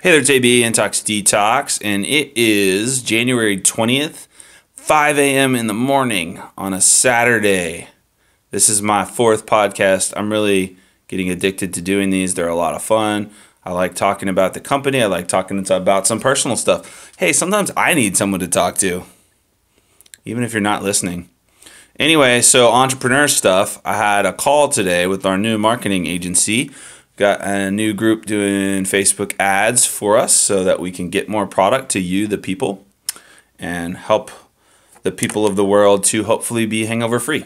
Hey there, JB, Intox-Detox, and it is January 20th, 5 a.m. in the morning on a Saturday. This is my fourth podcast. I'm really getting addicted to doing these. They're a lot of fun. I like talking about the company. I like talking about some personal stuff. Hey, sometimes I need someone to talk to, even if you're not listening. Anyway, so entrepreneur stuff. I had a call today with our new marketing agency. Got a new group doing Facebook ads for us so that we can get more product to you, the people, and help the people of the world to hopefully be hangover free.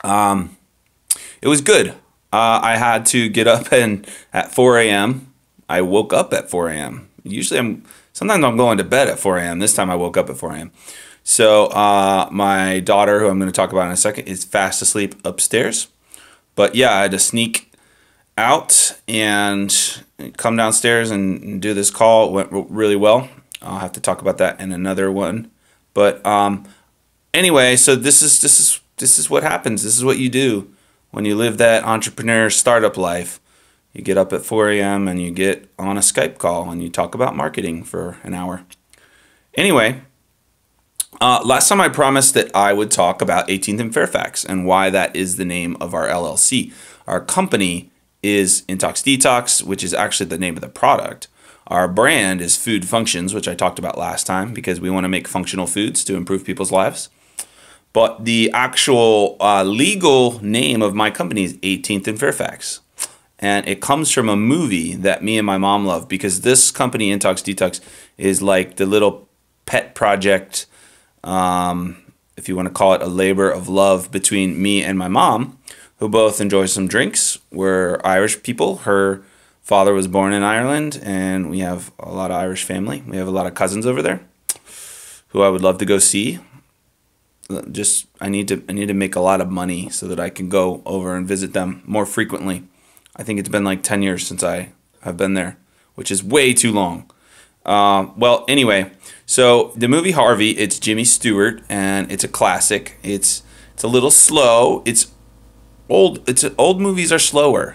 It was good. I had to get up at 4 a.m. I woke up at 4 a.m. Sometimes I'm going to bed at 4 a.m. This time I woke up at 4 a.m. So my daughter, who I'm going to talk about in a second, is fast asleep upstairs. But yeah, I had to sneak out and come downstairs and do this call. It went really well. I'll have to talk about that in another one. But anyway, so this is what happens. This is what you do when you live that entrepreneur startup life. You get up at 4 a.m. and you get on a Skype call and you talk about marketing for an hour. Anyway, last time I promised that I would talk about 18th and Fairfax and why that is the name of our LLC. Our company is Intox-Detox, which is actually the name of the product. Our brand is Food Functions, which I talked about last time because we want to make functional foods to improve people's lives. But the actual legal name of my company is 18th and Fairfax. And it comes from a movie that me and my mom love because this company, Intox-Detox, is like the little pet project, if you want to call it a labor of love between me and my mom, who both enjoy some drinks. We're Irish people. Her father was born in Ireland, and we have a lot of Irish family. We have a lot of cousins over there who I would love to go see. I need to make a lot of money so that I can go over and visit them more frequently. I think it's been like 10 years since I have been there, which is way too long. Well, anyway, so the movie Harvey, it's Jimmy Stewart, and it's a classic. It's a little slow. Old movies are slower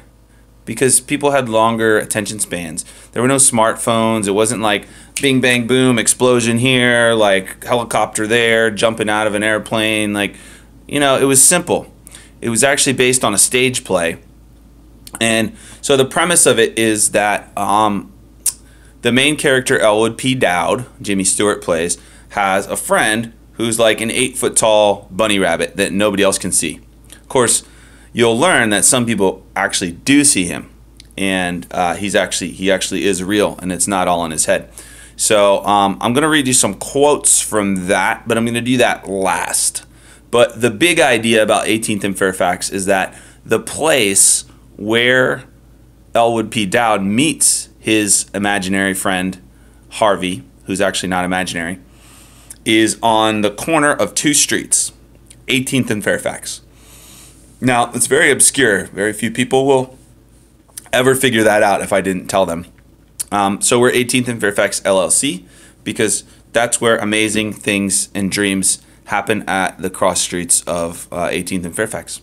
because people had longer attention spans. There were no smartphones. It wasn't like bing, bang, boom, explosion here, like helicopter there, jumping out of an airplane. It was simple. It was actually based on a stage play. And so the premise of it is that the main character, Elwood P. Dowd, Jimmy Stewart plays, has a friend who's like an 8-foot tall bunny rabbit that nobody else can see. Of course, you'll learn that some people actually do see him, and he actually is real, and it's not all in his head. So I'm going to read you some quotes from that, but I'm going to do that last. But the big idea about 18th and Fairfax is that the place where Elwood P. Dowd meets his imaginary friend Harvey, who's actually not imaginary, is on the corner of two streets, 18th and Fairfax. Now, it's very obscure. Very few people will ever figure that out if I didn't tell them. So we're 18th and Fairfax LLC because that's where amazing things and dreams happen at the cross streets of 18th and Fairfax.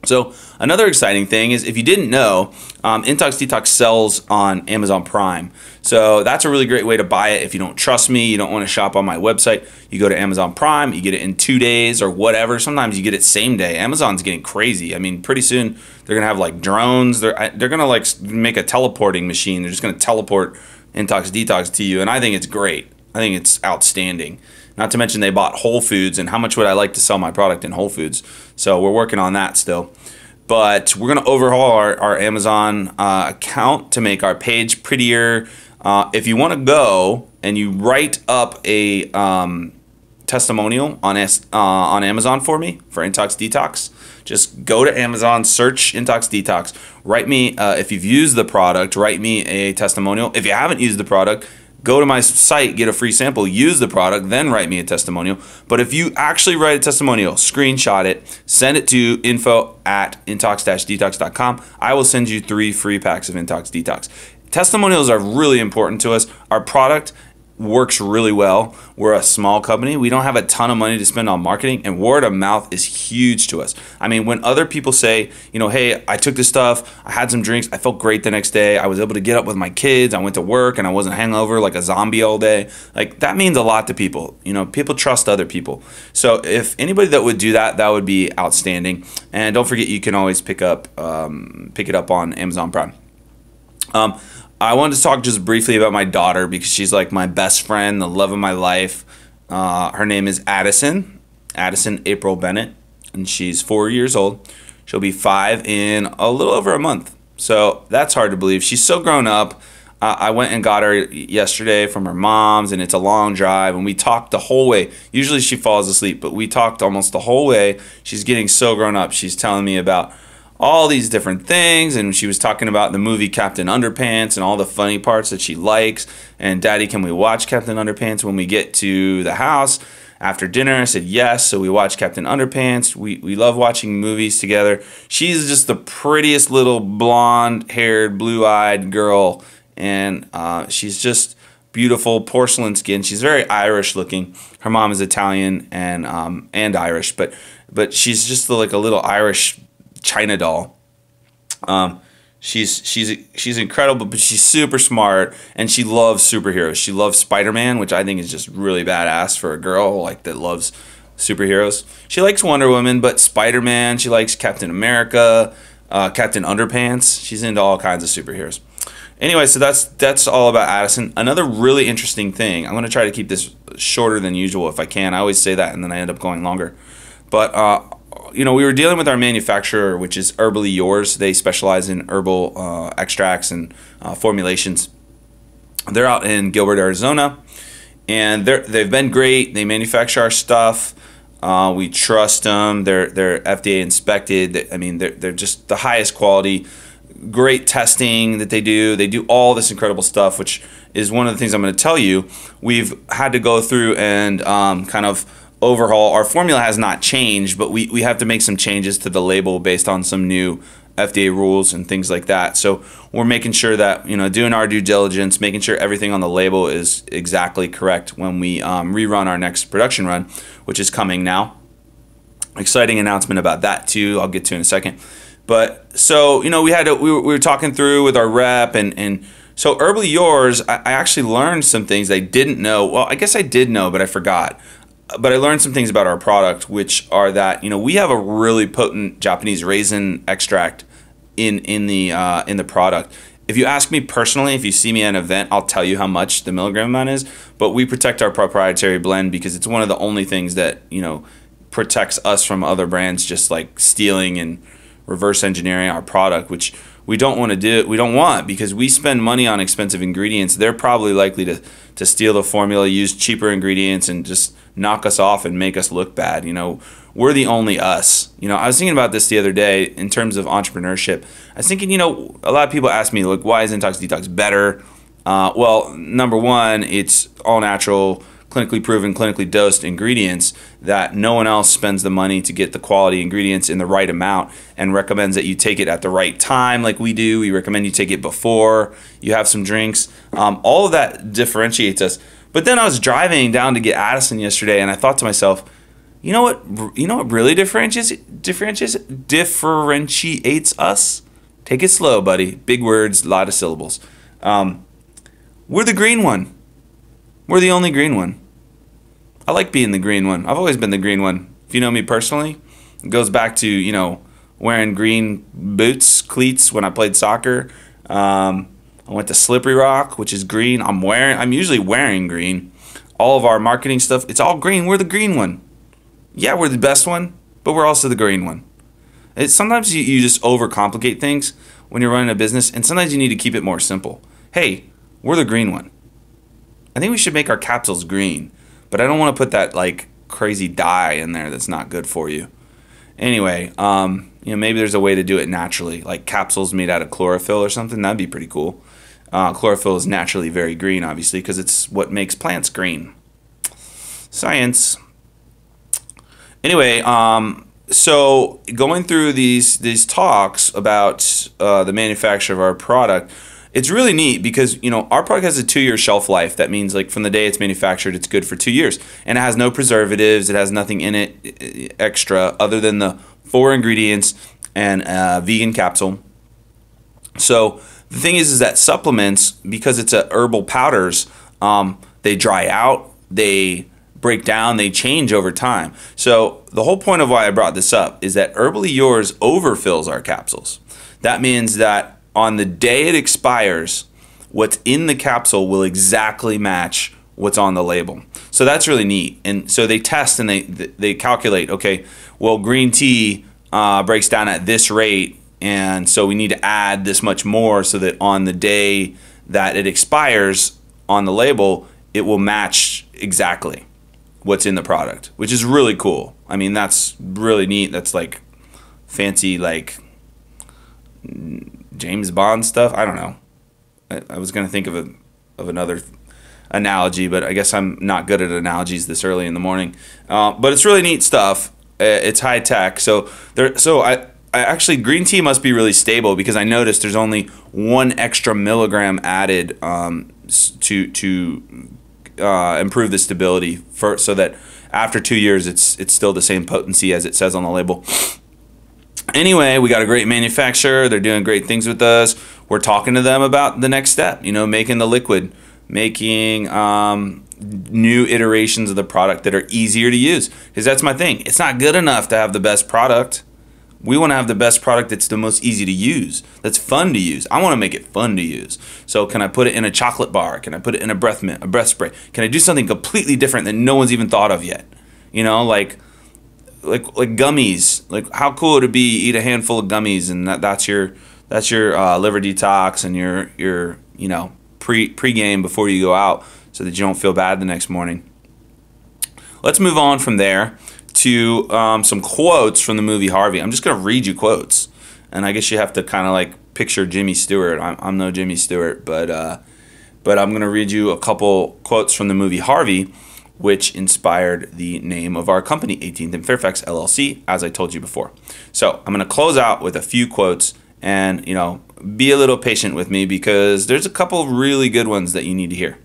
So another exciting thing is, if you didn't know, Intox-Detox sells on Amazon Prime. So that's a really great way to buy it. If you don't trust me, you don't want to shop on my website, you go to Amazon Prime, you get it in 2 days or whatever. Sometimes you get it same day. Amazon's getting crazy. I mean, pretty soon they're going to have like drones. They're going to like make a teleporting machine. They're just going to teleport Intox-Detox to you. And I think it's great. I think it's outstanding. Not to mention they bought Whole Foods, and how much would I like to sell my product in Whole Foods? So we're working on that still. But we're going to overhaul our Amazon account to make our page prettier. If you want to go and you write up a testimonial on Amazon for me, for Intox-Detox, just go to Amazon, search Intox-Detox, write me, if you've used the product, write me a testimonial. If you haven't used the product, go to my site, get a free sample, use the product, then write me a testimonial. But if you actually write a testimonial, screenshot it, send it to info@intox-detox.com. I will send you 3 free packs of Intox-Detox. Testimonials are really important to us. Our product works really well. We're a small company. We don't have a ton of money to spend on marketing, and word of mouth is huge to us. I mean, when other people say, you know, hey, I took this stuff, I had some drinks, I felt great the next day, I was able to get up with my kids, I went to work, and I wasn't hangover like a zombie all day. Like, that means a lot to people. You know, people trust other people. So if anybody that would do that, that would be outstanding. And don't forget, you can always pick it up on Amazon Prime. I wanted to talk just briefly about my daughter because she's like my best friend, the love of my life. Her name is Addison April Bennett, and she's 4 years old. She'll be 5 in a little over a month. So that's hard to believe. She's so grown up. I went and got her yesterday from her mom's, and it's a long drive, and we talked the whole way. Usually she falls asleep, but we talked almost the whole way. She's getting so grown up. She's telling me about all these different things, and she was talking about the movie Captain Underpants and all the funny parts that she likes. And Daddy, can we watch Captain Underpants when we get to the house after dinner? I said yes. So we watched Captain Underpants. We love watching movies together. She's just the prettiest little blonde-haired, blue-eyed girl, and she's just beautiful, porcelain skin. She's very Irish looking. Her mom is Italian and Irish, but she's just like a little Irish China doll. She's incredible, but she's super smart, and she loves superheroes. She loves Spider-Man, which I think is just really badass for a girl like that loves superheroes. She likes Wonder Woman, but Spider-Man. She likes Captain America, Captain Underpants. She's into all kinds of superheroes. Anyway, so that's all about Addison. Another really interesting thing. I'm going to try to keep this shorter than usual if I can. I always say that, and then I end up going longer. But you know, we were dealing with our manufacturer, which is Herbally Yours. They specialize in herbal extracts and formulations. They're out in Gilbert, Arizona, and they've been great. They manufacture our stuff. We trust them. They're FDA inspected. I mean, they're just the highest quality. Great testing that they do. They do all this incredible stuff, which is one of the things I'm going to tell you. We've had to go through and kind of overhaul. Our formula has not changed, but we have to make some changes to the label based on some new FDA rules and things like that. So we're making sure that, you know, doing our due diligence, making sure everything on the label is exactly correct when we rerun our next production run, which is coming now. Exciting announcement about that too. I'll get to in a second. But so, you know, we were talking through with our rep, and so Herbally Yours, I actually learned some things I didn't know. Well, I guess I did know, but I forgot. But I learned some things about our product, which are that, you know, we have a really potent Japanese raisin extract in the product. If you ask me personally, if you see me at an event, I'll tell you how much the milligram amount is. But we protect our proprietary blend because it's one of the only things that, you know, protects us from other brands just like stealing and reverse engineering our product, which we don't want to do. We don't want, because we spend money on expensive ingredients. They're probably likely to steal the formula, use cheaper ingredients, and just knock us off and make us look bad. You know, we're the only us. You know, I was thinking about this the other day in terms of entrepreneurship. I was thinking, you know, a lot of people ask me, like, why is Intox-Detox better? Well, number one, it's all natural, clinically proven, clinically dosed ingredients that no one else spends the money to get the quality ingredients in the right amount and recommends that you take it at the right time like we do. We recommend you take it before you have some drinks. All of that differentiates us. But then I was driving down to get Addison yesterday, and I thought to myself, you know what really differentiates us? Take it slow, buddy. Big words, a lot of syllables. We're the green one. We're the only green one. I like being the green one. I've always been the green one. If you know me personally, it goes back to, you know, wearing green boots, cleats when I played soccer. I went to Slippery Rock, which is green. I'm usually wearing green. All of our marketing stuff, it's all green. We're the green one. Yeah, we're the best one, but we're also the green one. Sometimes you just overcomplicate things when you're running a business, and sometimes you need to keep it more simple. Hey, we're the green one. I think we should make our capsules green, but I don't want to put that like crazy dye in there that's not good for you. Anyway, you know, maybe there's a way to do it naturally, like capsules made out of chlorophyll or something. That'd be pretty cool. Chlorophyll is naturally very green, obviously, because it's what makes plants green. Science. Anyway, so going through these talks about the manufacture of our product, it's really neat because, our product has a 2-year shelf life. That means like from the day it's manufactured, it's good for 2 years. And it has no preservatives. It has nothing in it extra other than the 4 ingredients and a vegan capsule. So the thing is that supplements, because it's a herbal powders, they dry out, they break down, they change over time. So the whole point of why I brought this up is that Herbally Yours overfills our capsules. That means that on the day it expires, what's in the capsule will exactly match what's on the label. So that's really neat. And so they test and they calculate, okay, well, green tea breaks down at this rate, and so we need to add this much more so that on the day that it expires on the label, it will match exactly what's in the product, which is really cool. I mean, that's really neat. That's like fancy, like James Bond stuff. I don't know. I was going to think of another analogy, but I guess I'm not good at analogies this early in the morning. But it's really neat stuff. It's high tech. So I actually, green tea must be really stable because I noticed there's only 1 extra milligram added to improve the stability so that after 2 years it's still the same potency as it says on the label. Anyway, we got a great manufacturer. They're doing great things with us. We're talking to them about the next step, making the liquid, making new iterations of the product that are easier to use, because that's my thing. It's not good enough to have the best product. We want to have the best product that's the most easy to use, that's fun to use. I want to make it fun to use. So can I put it in a chocolate bar? Can I put it in a breath mint, a breath spray? Can I do something completely different that no one's even thought of yet? Like gummies. Like, how cool would it be eat a handful of gummies and that's your liver detox and your pre-game before you go out so that you don't feel bad the next morning. Let's move on from there to some quotes from the movie Harvey. I'm just going to read you quotes, and I guess you have to kind of like picture Jimmy Stewart. I'm no Jimmy Stewart, but I'm going to read you a couple quotes from the movie Harvey, which inspired the name of our company, 18th and Fairfax LLC, as I told you before. So I'm going to close out with a few quotes, and be a little patient with me because there's a couple really good ones that you need to hear.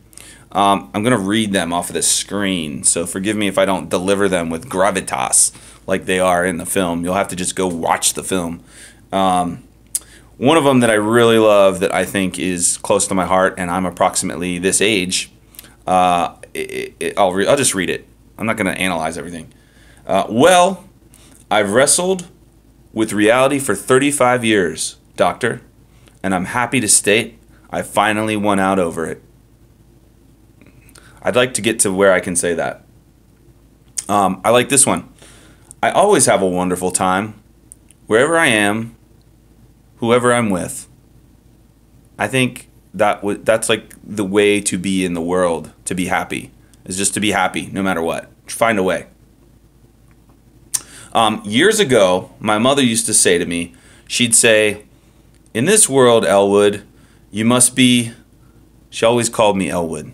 I'm going to read them off of the screen, so forgive me if I don't deliver them with gravitas like they are in the film. You'll have to just go watch the film. One of them that I really love that I think is close to my heart, and I'm approximately this age, I'll just read it. I'm not going to analyze everything. Well, I've wrestled with reality for 35 years, doctor, and I'm happy to state I finally won out over it. I'd like to get to where I can say that. I like this one. I always have a wonderful time, wherever I am, whoever I'm with. I think that's like the way to be in the world, to be happy, is just to be happy no matter what. Find a way. Years ago, my mother used to say to me, she'd say, in this world, Elwood, you must be, she always called me Elwood.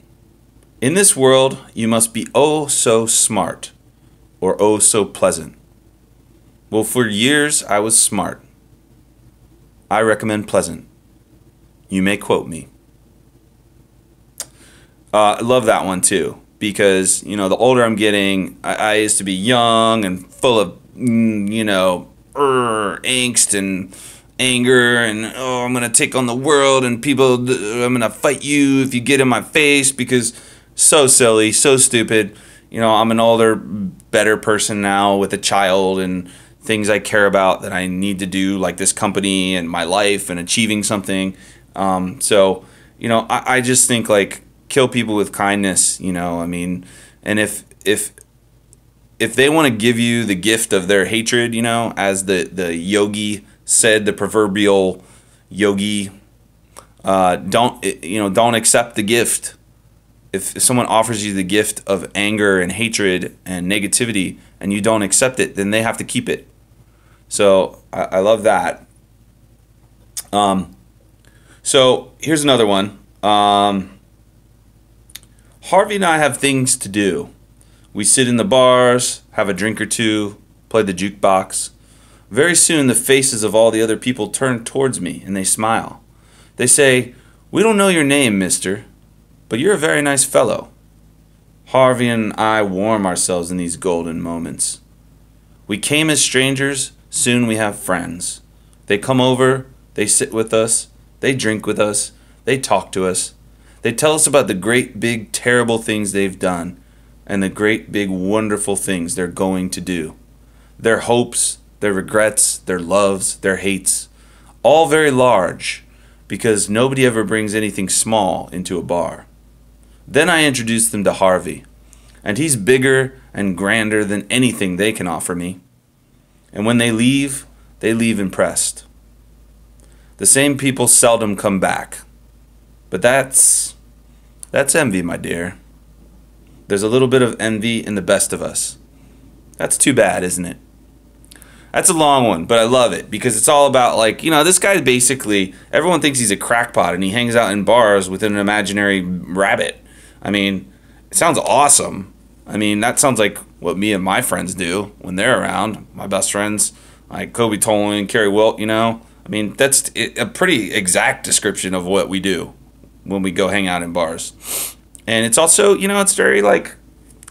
In this world, you must be oh so smart, or oh so pleasant. Well, for years, I was smart. I recommend pleasant. You may quote me. I love that one too, because, the older I'm getting, I used to be young and full of, angst and anger and, I'm going to take on the world and people, I'm going to fight you if you get in my face, because so silly, so stupid. I'm an older, better person now with a child and things I care about that I need to do, like this company and my life and achieving something. I just think like kill people with kindness, and if they want to give you the gift of their hatred, as the yogi said, the proverbial yogi, don't accept the gift. If someone offers you the gift of anger and hatred and negativity and you don't accept it, then they have to keep it. So I love that. So here's another one. Harvey and I have things to do. We sit in the bars, have a drink or two, play the jukebox. Very soon the faces of all the other people turn towards me and they smile. They say, We don't know your name, mister, but you're a very nice fellow. Harvey and I warm ourselves in these golden moments. We came as strangers, soon we have friends. They come over, they sit with us, they drink with us, they talk to us. They tell us about the great big terrible things they've done and the great big wonderful things they're going to do. Their hopes, their regrets, their loves, their hates, all very large because nobody ever brings anything small into a bar. Then I introduce them to Harvey, and he's bigger and grander than anything they can offer me. And when they leave impressed. The same people seldom come back. But that's envy, my dear. There's a little bit of envy in the best of us. That's too bad, isn't it? That's a long one, but I love it because it's all about, like, you know, this guy basically, everyone thinks he's a crackpot and he hangs out in bars with an imaginary rabbit. I mean, it sounds awesome. I mean, that sounds like what me and my friends do when they're around. My best friends, like Kobe Tolan and Kerry Wilt, you know. I mean, that's a pretty exact description of what we do when we go hang out in bars. And it's also, you know, it's very, like,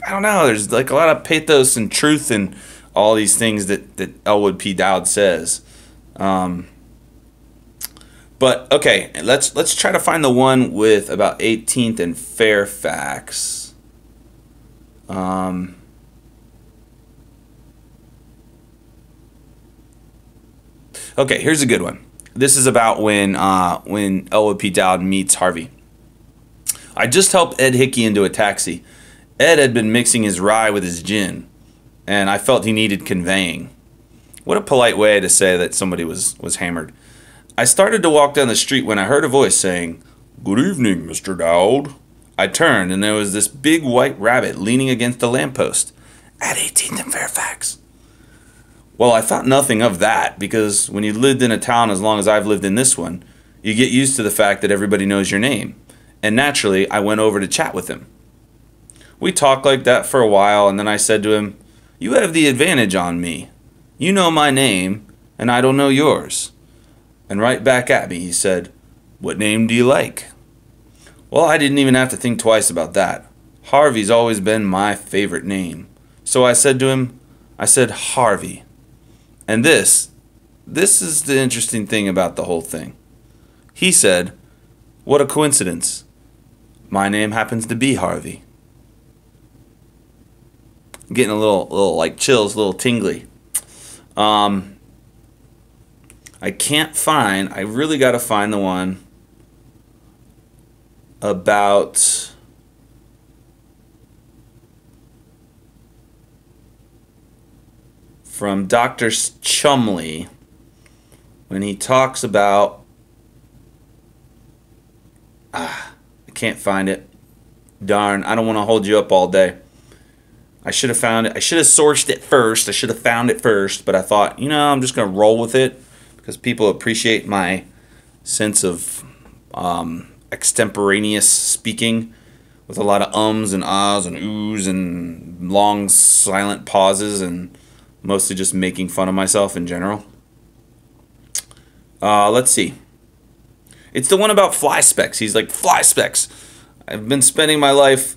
I don't know, there's like a lot of pathos and truth and all these things that Elwood P. Dowd says. But okay, let's try to find the one with about 18th and Fairfax. Okay, here's a good one. This is about when Elwood P. Dowd meets Harvey. I just helped Ed Hickey into a taxi. Ed had been mixing his rye with his gin, and I felt he needed conveying. What a polite way to say that somebody was hammered. I started to walk down the street when I heard a voice saying, "Good evening, Mr. Dowd." I turned, and there was this big white rabbit leaning against the lamppost at 18th and Fairfax. Well, I thought nothing of that, because when you lived in a town as long as I've lived in this one, you get used to the fact that everybody knows your name. And naturally, I went over to chat with him. We talked like that for a while, and then I said to him, "You have the advantage on me. You know my name, and I don't know yours." And right back at me, he said, "What name do you like?" Well, I didn't even have to think twice about that. Harvey's always been my favorite name. So I said to him, "Harvey." And this is the interesting thing about the whole thing. He said, "What a coincidence. My name happens to be Harvey." I'm getting a little like chills, a little tingly. I really got to find the one about from Dr. Chumley when he talks about I can't find it. Darn, I don't want to hold you up all day. I should have found it. I should have sourced it first. I should have found it first, but I thought, you know, I'm just going to roll with it because people appreciate my sense of extemporaneous speaking with a lot of ums and ahs and oohs and long silent pauses and mostly just making fun of myself in general. Let's see. It's the one about fly specks. He's like, "Fly specks. I've been spending my life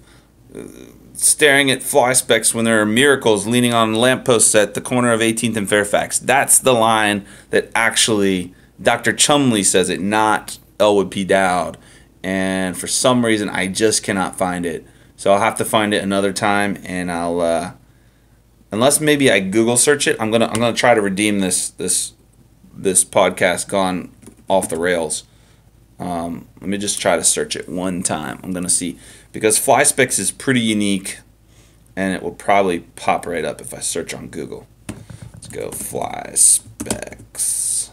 staring at fly specks when there are miracles leaning on lampposts at the corner of 18th and Fairfax." That's the line that actually Dr. Chumley says it, not Elwood P. Dowd. And for some reason, I just cannot find it. So I'll have to find it another time, and I'll unless maybe I Google search it, I'm gonna try to redeem this podcast gone off the rails. Let me just try to search it one time. I'm gonna see, because fly specks is pretty unique, and it will probably pop right up if I search on Google. Let's go fly specks.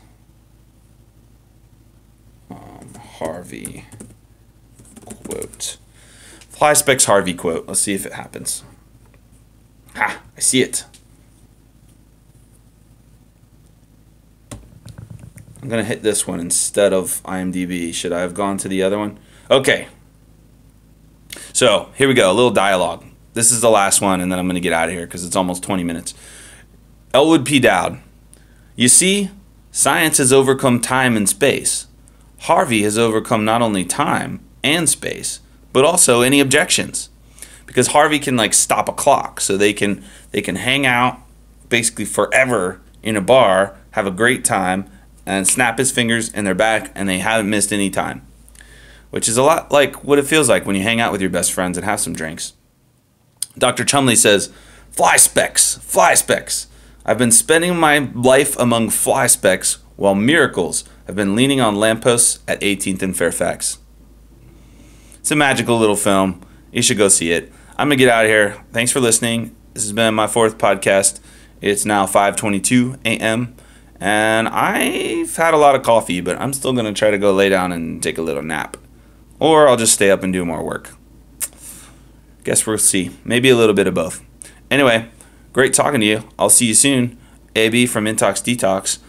Harvey quote. Fly specks Harvey quote. Let's see if it happens. Ha! I see it. I'm going to hit this one instead of IMDb. Should I have gone to the other one? Okay. So, here we go. A little dialogue. This is the last one, and then I'm going to get out of here because it's almost 20 minutes. Elwood P. Dowd. You see, science has overcome time and space. Harvey has overcome not only time and space, but also any objections. Because Harvey can like stop a clock, so they can hang out basically forever in a bar, have a great time, and snap his fingers and they're back and they haven't missed any time. Which is a lot like what it feels like when you hang out with your best friends and have some drinks. Dr. Chumley says, fly specks, fly specks. I've been spending my life among fly specks while miracles have been leaning on lampposts at 18th and Fairfax. It's a magical little film. You should go see it. I'm going to get out of here. Thanks for listening. This has been my 4th podcast. It's now 5:22 a.m. and I've had a lot of coffee, but I'm still going to try to go lay down and take a little nap. Or I'll just stay up and do more work. Guess we'll see. Maybe a little bit of both. Anyway, great talking to you. I'll see you soon. AB from Intox-Detox,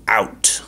out.